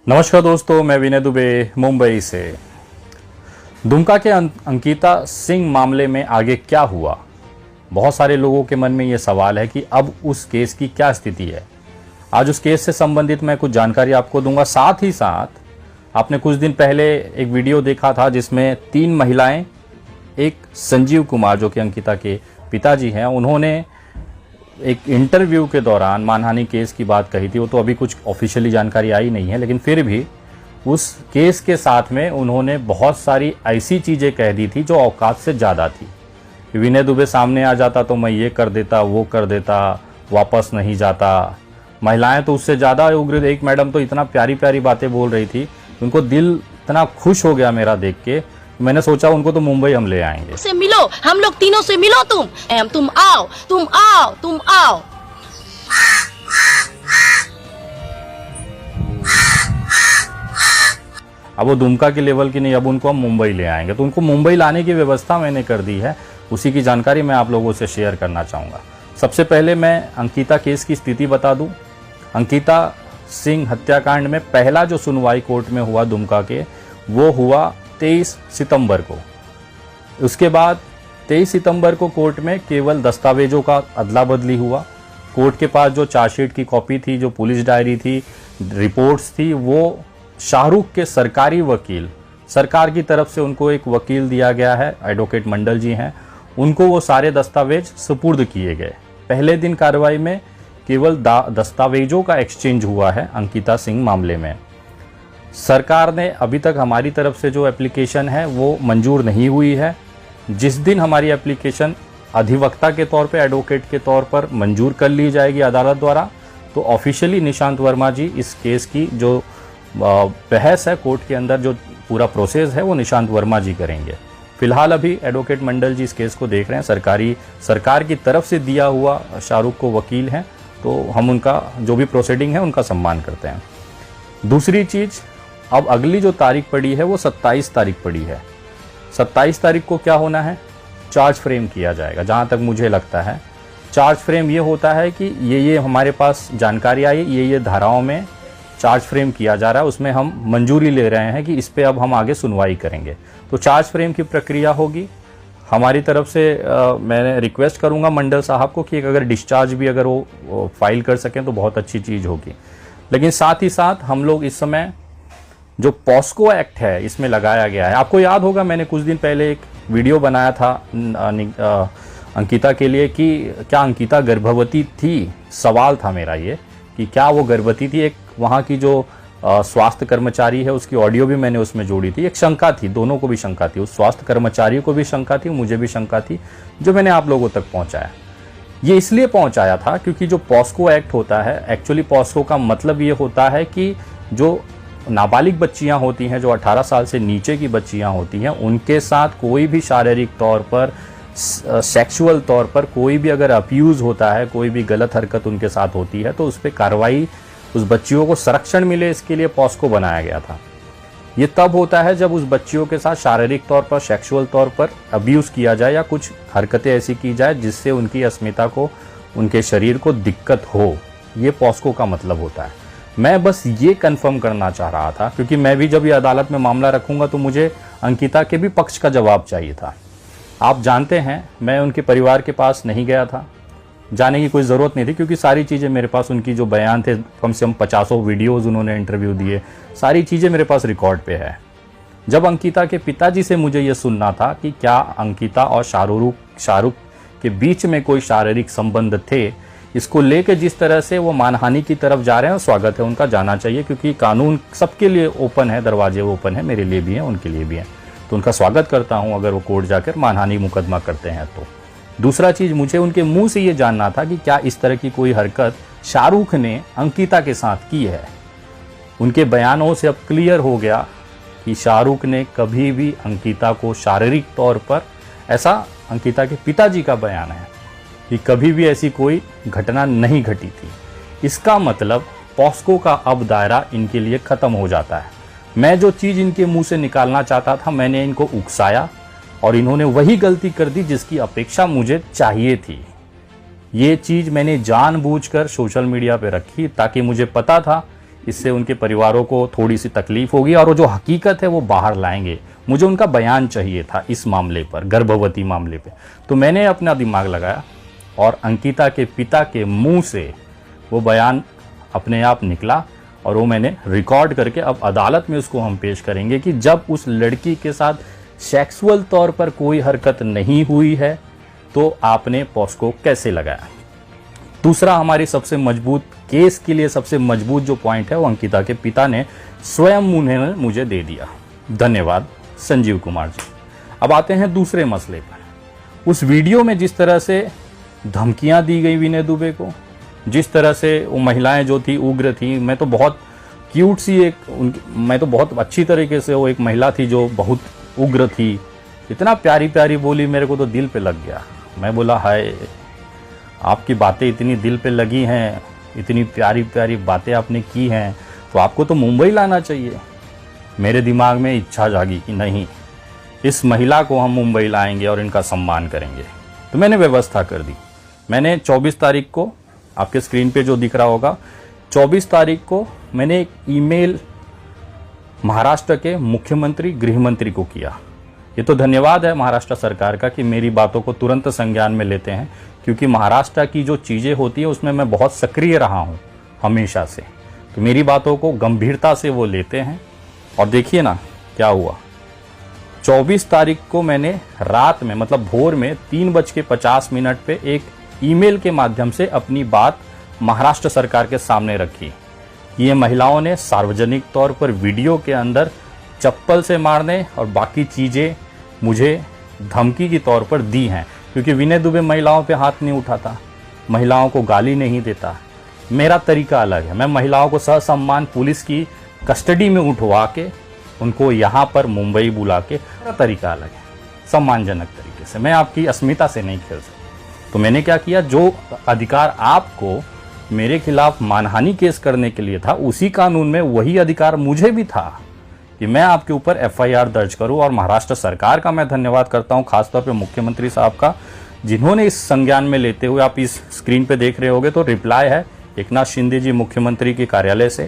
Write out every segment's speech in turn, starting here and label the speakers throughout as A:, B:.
A: नमस्कार दोस्तों, मैं विनय दुबे मुंबई से। दुमका के अंकिता सिंह मामले में आगे क्या हुआ? बहुत सारे लोगों के मन में ये सवाल है कि अब उस केस की क्या स्थिति है। आज उस केस से संबंधित मैं कुछ जानकारी आपको दूंगा। साथ ही साथ आपने कुछ दिन पहले एक वीडियो देखा था जिसमें 3 महिलाएं, एक संजीव कुमार जो कि अंकिता के पिताजी हैं, उन्होंने एक इंटरव्यू के दौरान मानहानि केस की बात कही थी। वो तो अभी कुछ ऑफिशियली जानकारी आई नहीं है, लेकिन फिर भी उस केस के साथ में उन्होंने बहुत सारी ऐसी चीज़ें कह दी थी जो औकात से ज़्यादा थी। विनय दुबे सामने आ जाता तो मैं ये कर देता, वो कर देता, वापस नहीं जाता। महिलाएं तो उससे ज़्यादा उग्र। एक मैडम तो इतना प्यारी प्यारी बातें बोल रही थी, उनको दिल इतना खुश हो गया मेरा देख के। मैंने सोचा उनको तो मुंबई हम ले आएंगे।
B: से मिलो, हम लोग तीनों से मिलो। तुम आओ, तुम आओ, तुम आओ।
A: अब वो दुमका के लेवल की नहीं, अब उनको हम मुंबई ले आएंगे। तो उनको मुंबई लाने की व्यवस्था मैंने कर दी है, उसी की जानकारी मैं आप लोगों से शेयर करना चाहूँगा। सबसे पहले मैं अंकिता केस की स्थिति बता दूँ। अंकिता सिंह हत्याकांड में पहला जो सुनवाई कोर्ट में हुआ दुमका के, वो हुआ 23 सितंबर को। उसके बाद 23 सितंबर को कोर्ट में केवल दस्तावेजों का अदला बदली हुआ। कोर्ट के पास जो चार्जशीट की कॉपी थी, जो पुलिस डायरी थी, रिपोर्ट्स थी, वो शाहरुख के सरकारी वकील, सरकार की तरफ से उनको एक वकील दिया गया है, एडवोकेट मंडल जी हैं, उनको वो सारे दस्तावेज सुपुर्द किए गए। पहले दिन कार्रवाई में केवल दस्तावेजों का एक्सचेंज हुआ है अंकिता सिंह मामले में। सरकार ने अभी तक हमारी तरफ से जो एप्लीकेशन है वो मंजूर नहीं हुई है। जिस दिन हमारी एप्लीकेशन अधिवक्ता के तौर पे, एडवोकेट के तौर पर मंजूर कर ली जाएगी अदालत द्वारा, तो ऑफिशियली निशांत वर्मा जी इस केस की जो बहस है कोर्ट के अंदर, जो पूरा प्रोसेस है, वो निशांत वर्मा जी करेंगे। फिलहाल अभी एडवोकेट मंडल जी इस केस को देख रहे हैं। सरकार की तरफ से दिया हुआ शाहरुख को वकील हैं, तो हम उनका जो भी प्रोसीडिंग है उनका सम्मान करते हैं। दूसरी चीज़, अब अगली जो तारीख पड़ी है वो 27 तारीख पड़ी है। 27 तारीख को क्या होना है? चार्ज फ्रेम किया जाएगा। जहाँ तक मुझे लगता है चार्ज फ्रेम ये होता है कि ये हमारे पास जानकारी आई, ये धाराओं में चार्ज फ्रेम किया जा रहा है, उसमें हम मंजूरी ले रहे हैं कि इस पे अब हम आगे सुनवाई करेंगे। तो चार्ज फ्रेम की प्रक्रिया होगी। हमारी तरफ से मैं रिक्वेस्ट करूँगा मंडल साहब को कि अगर डिस्चार्ज भी अगर वो फाइल कर सकें तो बहुत अच्छी चीज़ होगी। लेकिन साथ ही साथ हम लोग इस समय जो पॉस्को एक्ट है इसमें लगाया गया है। आपको याद होगा मैंने कुछ दिन पहले एक वीडियो बनाया था अंकिता के लिए कि क्या अंकिता गर्भवती थी। सवाल था मेरा ये कि क्या वो गर्भवती थी। एक वहाँ की जो स्वास्थ्य कर्मचारी है उसकी ऑडियो भी मैंने उसमें जोड़ी थी। एक शंका थी, दोनों को भी शंका थी, उस स्वास्थ्य कर्मचारी को भी शंका थी, मुझे भी शंका थी, जो मैंने आप लोगों तक पहुँचाया। ये इसलिए पहुँचाया था क्योंकि जो पॉस्को एक्ट होता है, एक्चुअली पॉस्को का मतलब ये होता है कि जो नाबालिग बच्चियां होती हैं, जो 18 साल से नीचे की बच्चियां होती हैं, उनके साथ कोई भी शारीरिक तौर पर, सेक्सुअल तौर पर कोई भी अगर अब्यूज़ होता है, कोई भी गलत हरकत उनके साथ होती है, तो उस पर कार्रवाई, उस बच्चियों को संरक्षण मिले, इसके लिए पॉस्को बनाया गया था। ये तब होता है जब उस बच्चियों के साथ शारीरिक तौर पर, सेक्सुअल तौर पर अब्यूज़ किया जाए या कुछ हरकतें ऐसी की जाए जिससे उनकी अस्मिता को, उनके शरीर को दिक्कत हो। ये पॉस्को का मतलब होता है। मैं बस ये कंफर्म करना चाह रहा था क्योंकि मैं भी जब ये अदालत में मामला रखूंगा तो मुझे अंकिता के भी पक्ष का जवाब चाहिए था। आप जानते हैं मैं उनके परिवार के पास नहीं गया था, जाने की कोई ज़रूरत नहीं थी क्योंकि सारी चीज़ें मेरे पास, उनकी जो बयान थे, कम से कम 50 वीडियोज़ उन्होंने इंटरव्यू दिए, सारी चीज़ें मेरे पास रिकॉर्ड पे है। जब अंकिता के पिताजी से मुझे ये सुनना था कि क्या अंकिता और शाहरुख के बीच में कोई शारीरिक संबंध थे, इसको लेकर जिस तरह से वो मानहानि की तरफ जा रहे हैं, स्वागत है उनका, जाना चाहिए क्योंकि कानून सबके लिए ओपन है, दरवाजे ओपन है, मेरे लिए भी हैं, उनके लिए भी हैं, तो उनका स्वागत करता हूं अगर वो कोर्ट जाकर मानहानि मुकदमा करते हैं तो। दूसरा चीज़, मुझे उनके मुंह से ये जानना था कि क्या इस तरह की कोई हरकत शाहरुख ने अंकिता के साथ की है। उनके बयानों से अब क्लियर हो गया कि शाहरुख ने कभी भी अंकिता को शारीरिक तौर पर, ऐसा अंकिता के पिताजी का बयान है कि कभी भी ऐसी कोई घटना नहीं घटी थी। इसका मतलब पॉस्को का अब दायरा इनके लिए ख़त्म हो जाता है। मैं जो चीज़ इनके मुंह से निकालना चाहता था, मैंने इनको उकसाया और इन्होंने वही गलती कर दी जिसकी अपेक्षा मुझे चाहिए थी। ये चीज़ मैंने जानबूझकर सोशल मीडिया पे रखी ताकि मुझे पता था इससे उनके परिवारों को थोड़ी सी तकलीफ होगी और वो जो हकीकत है वो बाहर लाएंगे। मुझे उनका बयान चाहिए था इस मामले पर, गर्भवती मामले पे। तो मैंने अपना दिमाग लगाया और अंकिता के पिता के मुंह से वो बयान अपने आप निकला और वो मैंने रिकॉर्ड करके अब अदालत में उसको हम पेश करेंगे कि जब उस लड़की के साथ सेक्सुअल तौर पर कोई हरकत नहीं हुई है तो आपने पॉस्को कैसे लगाया। दूसरा, हमारी सबसे मजबूत केस के लिए सबसे मजबूत जो पॉइंट है वो अंकिता के पिता ने स्वयं उन्हें मुझे दे दिया। धन्यवाद संजीव कुमार जी। अब आते हैं दूसरे मसले पर। उस वीडियो में जिस तरह से धमकियां दी गई विनय दुबे को, जिस तरह से वो महिलाएं जो थी उग्र थी, मैं तो बहुत क्यूट सी मैं तो बहुत अच्छी तरीके से, वो एक महिला थी जो बहुत उग्र थी, इतना प्यारी प्यारी बोली, मेरे को तो दिल पे लग गया। मैं बोला हाय, आपकी बातें इतनी दिल पे लगी हैं, इतनी प्यारी प्यारी बातें आपने की हैं, तो आपको तो मुंबई लाना चाहिए। मेरे दिमाग में इच्छा जागी कि नहीं, इस महिला को हम मुंबई लाएंगे और इनका सम्मान करेंगे। तो मैंने व्यवस्था कर दी। मैंने 24 तारीख को, आपके स्क्रीन पे जो दिख रहा होगा, 24 तारीख को मैंने एक ईमेल महाराष्ट्र के मुख्यमंत्री गृह मंत्री को किया। ये तो धन्यवाद है महाराष्ट्र सरकार का कि मेरी बातों को तुरंत संज्ञान में लेते हैं, क्योंकि महाराष्ट्र की जो चीज़ें होती है उसमें मैं बहुत सक्रिय रहा हूँ हमेशा से। तो मेरी बातों को गंभीरता से वो लेते हैं। और देखिए ना क्या हुआ, 24 तारीख को मैंने रात में, मतलब भोर में 3:50 पे एक ईमेल के माध्यम से अपनी बात महाराष्ट्र सरकार के सामने रखी। ये महिलाओं ने सार्वजनिक तौर पर वीडियो के अंदर चप्पल से मारने और बाकी चीज़ें मुझे धमकी के तौर पर दी हैं, क्योंकि विनय दुबे महिलाओं पे हाथ नहीं उठाता, महिलाओं को गाली नहीं देता। मेरा तरीका अलग है। मैं महिलाओं को ससम्मान पुलिस की कस्टडी में उठवा के उनको यहाँ पर मुंबई बुला के, मेरा तरीका अलग है, सम्मानजनक तरीके से। मैं आपकी अस्मिता से नहीं खेल सकता। तो मैंने क्या किया, जो अधिकार आपको मेरे खिलाफ मानहानि केस करने के लिए था, उसी कानून में वही अधिकार मुझे भी था कि मैं आपके ऊपर FIR दर्ज करूं। और महाराष्ट्र सरकार का मैं धन्यवाद करता हूं, खासतौर पे मुख्यमंत्री साहब का, जिन्होंने इस संज्ञान में लेते हुए, आप इस स्क्रीन पे देख रहे होगे तो रिप्लाई है एकनाथ शिंदे जी मुख्यमंत्री के कार्यालय से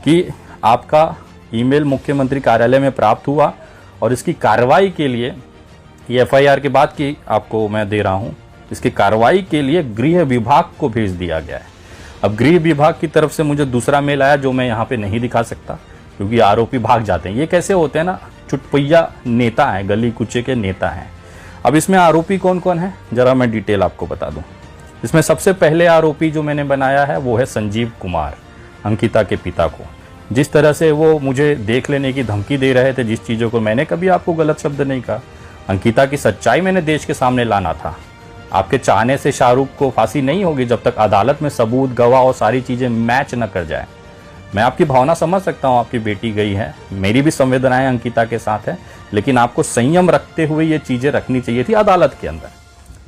A: कि आपका ईमेल मुख्यमंत्री कार्यालय में प्राप्त हुआ और इसकी कार्रवाई के लिए, ये FIR के बाद की आपको मैं दे रहा हूँ, इसकी कार्रवाई के लिए गृह विभाग को भेज दिया गया है। अब गृह विभाग की तरफ से मुझे दूसरा मेल आया जो मैं यहाँ पे नहीं दिखा सकता, क्योंकि आरोपी भाग जाते हैं। ये कैसे होते हैं ना, चुटपुइया नेता हैं, गली कुचे के नेता हैं। अब इसमें आरोपी कौन कौन है, जरा मैं डिटेल आपको बता दूं। इसमें सबसे पहले आरोपी जो मैंने बनाया है वो है संजीव कुमार, अंकिता के पिता को। जिस तरह से वो मुझे देख लेने की धमकी दे रहे थे, जिस चीज़ों को, मैंने कभी आपको गलत शब्द नहीं कहा। अंकिता की सच्चाई मैंने देश के सामने लाना था। आपके चाहने से शाहरुख को फांसी नहीं होगी जब तक अदालत में सबूत, गवाह और सारी चीज़ें मैच न कर जाए। मैं आपकी भावना समझ सकता हूँ, आपकी बेटी गई है, मेरी भी संवेदनाएं अंकिता के साथ है, लेकिन आपको संयम रखते हुए ये चीज़ें रखनी चाहिए थी अदालत के अंदर,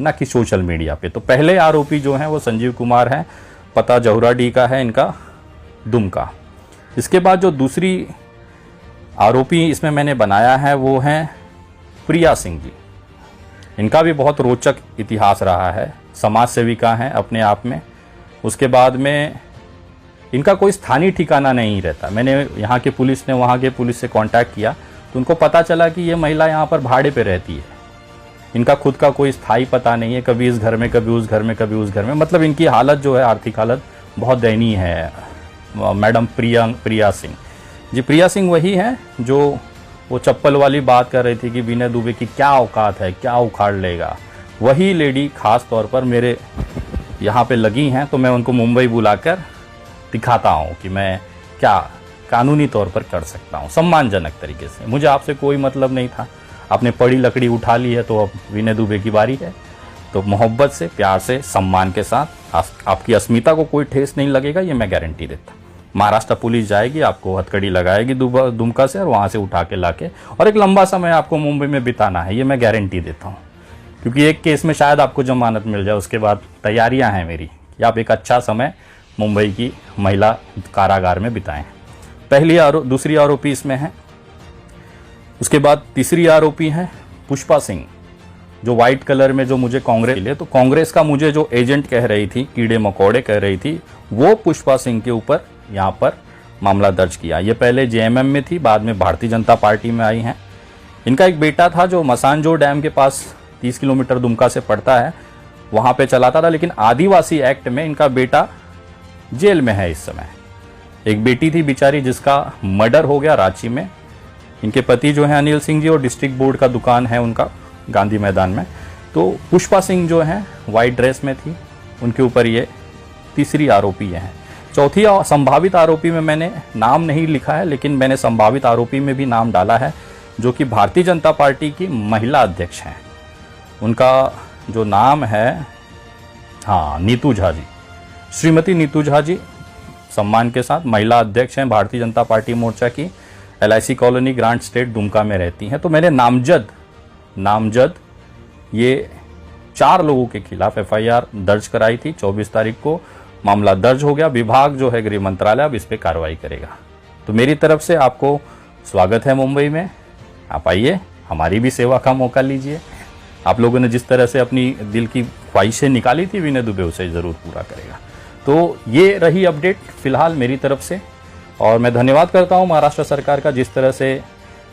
A: ना कि सोशल मीडिया पे। तो पहले आरोपी जो हैं वो संजीव कुमार हैं, पता जहुराडी का है इनका, दुमका। इसके बाद जो दूसरी आरोपी इसमें मैंने बनाया है वो हैं प्रिया सिंह जी। इनका भी बहुत रोचक इतिहास रहा है, समाज सेविका हैं अपने आप में। उसके बाद में इनका कोई स्थानीय ठिकाना नहीं रहता। मैंने यहाँ के पुलिस ने वहाँ के पुलिस से कांटेक्ट किया तो उनको पता चला कि ये महिला यहाँ पर भाड़े पे रहती है। इनका खुद का कोई स्थायी पता नहीं है, कभी इस घर में, कभी उस घर में, कभी उस घर में। मतलब इनकी हालत जो है, आर्थिक हालत बहुत दयनीय है। मैडम प्रिया सिंह जी, प्रिया सिंह वही हैं जो वो चप्पल वाली बात कर रही थी कि विनय दुबे की क्या औकात है, क्या उखाड़ लेगा। वही लेडी खास तौर पर मेरे यहाँ पे लगी हैं, तो मैं उनको मुंबई बुलाकर दिखाता हूँ कि मैं क्या कानूनी तौर पर कर सकता हूँ सम्मानजनक तरीके से। मुझे आपसे कोई मतलब नहीं था, आपने पड़ी लकड़ी उठा ली है तो अब विनय दुबे की बारी है। तो मोहब्बत से, प्यार से, सम्मान के साथ आपकी अस्मिता को कोई ठेस नहीं लगेगा, ये मैं गारंटी देता। महाराष्ट्र पुलिस जाएगी, आपको हथकड़ी लगाएगी दुमका से और वहाँ से उठा के लाके, और एक लंबा समय आपको मुंबई में बिताना है, ये मैं गारंटी देता हूँ। क्योंकि एक केस में शायद आपको जमानत मिल जाए, उसके बाद तैयारियाँ हैं मेरी कि आप एक अच्छा समय मुंबई की महिला कारागार में बिताएं। दूसरी आरोपी इसमें है। उसके बाद तीसरी आरोपी है पुष्पा सिंह, जो व्हाइट कलर में जो मुझे कांग्रेस लिए, तो कांग्रेस का मुझे जो एजेंट कह रही थी, कीड़े मकोड़े कह रही थी, वो पुष्पा सिंह के ऊपर यहाँ पर मामला दर्ज किया। ये पहले जेएमएम में थी, बाद में भारतीय जनता पार्टी में आई हैं। इनका एक बेटा था जो मसानजो डैम के पास 30 किलोमीटर दुमका से पड़ता है, वहाँ पे चलाता था, लेकिन आदिवासी एक्ट में इनका बेटा जेल में है इस समय। एक बेटी थी बेचारी जिसका मर्डर हो गया रांची में। इनके पति जो है अनिल सिंह जी, और डिस्ट्रिक्ट बोर्ड का दुकान है उनका गांधी मैदान में। तो पुष्पा सिंह जो है वाइट ड्रेस में थी, उनके ऊपर ये तीसरी आरोपी है। चौथी संभावित आरोपी में मैंने नाम नहीं लिखा है, लेकिन मैंने संभावित आरोपी में भी नाम डाला है, जो कि भारतीय जनता पार्टी की महिला अध्यक्ष हैं। उनका जो नाम है, हाँ, नीतू झा जी, श्रीमती नीतू झा जी, सम्मान के साथ महिला अध्यक्ष हैं भारतीय जनता पार्टी मोर्चा की। LIC colony grant state Dumka में रहती हैं। तो मैंने नामजद ये 4 लोगों के खिलाफ FIR दर्ज कराई थी। 24 तारीख को मामला दर्ज हो गया। विभाग जो है गृह मंत्रालय अब इस पे कार्रवाई करेगा। तो मेरी तरफ से आपको स्वागत है मुंबई में। आप आइए, हमारी भी सेवा का मौका लीजिए। आप लोगों ने जिस तरह से अपनी दिल की ख्वाहिशें निकाली थी विनय दुबे उसे ज़रूर पूरा करेगा। तो ये रही अपडेट फिलहाल मेरी तरफ से, और मैं धन्यवाद करता हूँ महाराष्ट्र सरकार का, जिस तरह से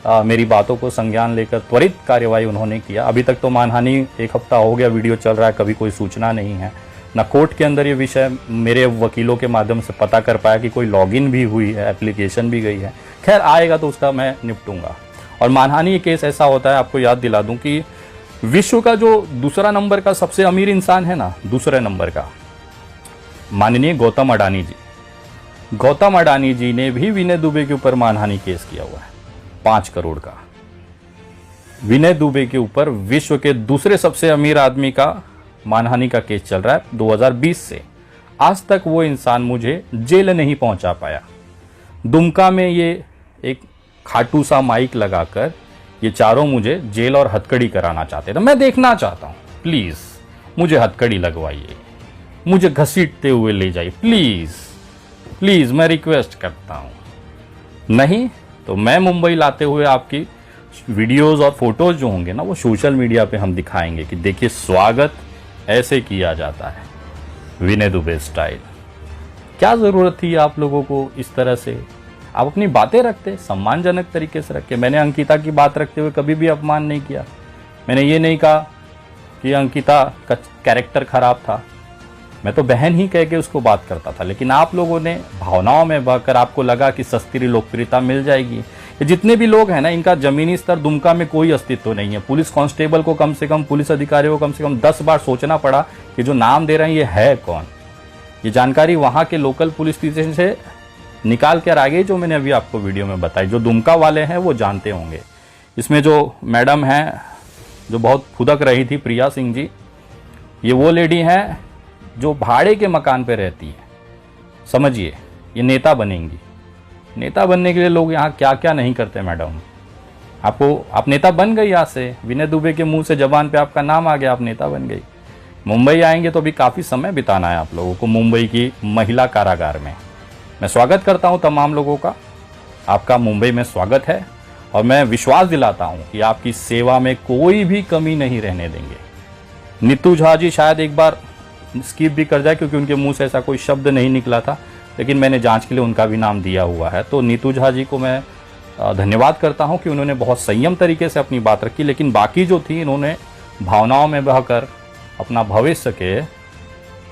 A: मेरी बातों को संज्ञान लेकर त्वरित कार्रवाई उन्होंने किया। अभी तक तो मानहानि 1 हफ्ता हो गया वीडियो चल रहा है, कभी कोई सूचना नहीं है, ना कोर्ट के अंदर ये विषय मेरे वकीलों के माध्यम से पता कर पाया कि कोई लॉगिन भी हुई है, एप्लीकेशन भी गई है। खैर आएगा तो उसका मैं निपटूंगा। और मानहानि केस ऐसा होता है, आपको याद दिला दूं कि विश्व का जो दूसरा नंबर का सबसे अमीर इंसान है ना, दूसरे नंबर का, माननीय गौतम अडानी जी, गौतम अडानी जी ने भी विनय दुबे के ऊपर मानहानि केस किया हुआ है 5 करोड़ का। विनय दुबे के ऊपर विश्व के दूसरे सबसे अमीर आदमी का मानहानि का केस चल रहा है 2020 से। आज तक वो इंसान मुझे जेल नहीं पहुंचा पाया। दुमका में ये एक खाटू सा माइक लगाकर ये चारों मुझे जेल और हथकड़ी कराना चाहते थे। मैं देखना चाहता हूं, प्लीज मुझे हथकड़ी लगवाइए, मुझे घसीटते हुए ले जाइए, प्लीज मैं रिक्वेस्ट करता हूं। नहीं तो मैं मुंबई लाते हुए आपकी वीडियोस और फोटोज जो होंगे ना, वो सोशल मीडिया पे हम दिखाएंगे कि देखिए स्वागत ऐसे किया जाता है विनय दुबे स्टाइल। क्या जरूरत थी आप लोगों को इस तरह से? आप अपनी बातें रखते सम्मानजनक तरीके से रखे। मैंने अंकिता की बात रखते हुए कभी भी अपमान नहीं किया। मैंने ये नहीं कहा कि अंकिता का कैरेक्टर खराब था, मैं तो बहन ही कह के उसको बात करता था। लेकिन आप लोगों ने भावनाओं में बहकर आपको लगा कि सस्ती लोकप्रियता मिल जाएगी। ये जितने भी लोग हैं ना, इनका जमीनी स्तर दुमका में कोई अस्तित्व नहीं है। पुलिस कांस्टेबल को कम से कम, पुलिस अधिकारियों को कम से कम 10 बार सोचना पड़ा कि जो नाम दे रहे हैं ये है कौन। ये जानकारी वहाँ के लोकल पुलिस स्टेशन से निकाल कर आ गई, जो मैंने अभी आपको वीडियो में बताई। जो दुमका वाले हैं वो जानते होंगे। इसमें जो मैडम हैं जो बहुत फुदक रही थी, प्रिया सिंह जी, ये वो लेडी हैं जो भाड़े के मकान पे रहती है। समझिए, ये नेता बनेंगी। नेता बनने के लिए लोग यहाँ क्या क्या नहीं करते मैडम। आप नेता बन गई। यहाँ से विनय दुबे के मुंह से जबान पे आपका नाम आ गया, आप नेता बन गई। मुंबई आएंगे तो अभी काफ़ी समय बिताना है आप लोगों को मुंबई की महिला कारागार में। मैं स्वागत करता हूँ तमाम लोगों का, आपका मुंबई में स्वागत है। और मैं विश्वास दिलाता हूँ कि आपकी सेवा में कोई भी कमी नहीं रहने देंगे। नीतू झा जी शायद एक बार स्किप भी कर जाए, क्योंकि उनके मुंह से ऐसा कोई शब्द नहीं निकला था, लेकिन मैंने जांच के लिए उनका भी नाम दिया हुआ है। तो नीतू झा जी को मैं धन्यवाद करता हूं कि उन्होंने बहुत संयम तरीके से अपनी बात रखी। लेकिन बाकी जो थी, इन्होंने भावनाओं में बहकर अपना भविष्य के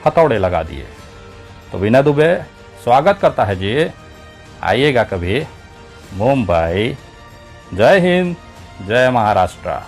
A: हथौड़े लगा दिए। तो विनय दुबे स्वागत करता है जी, आइएगा कभी मुंबई। जय हिंद, जय महाराष्ट्र।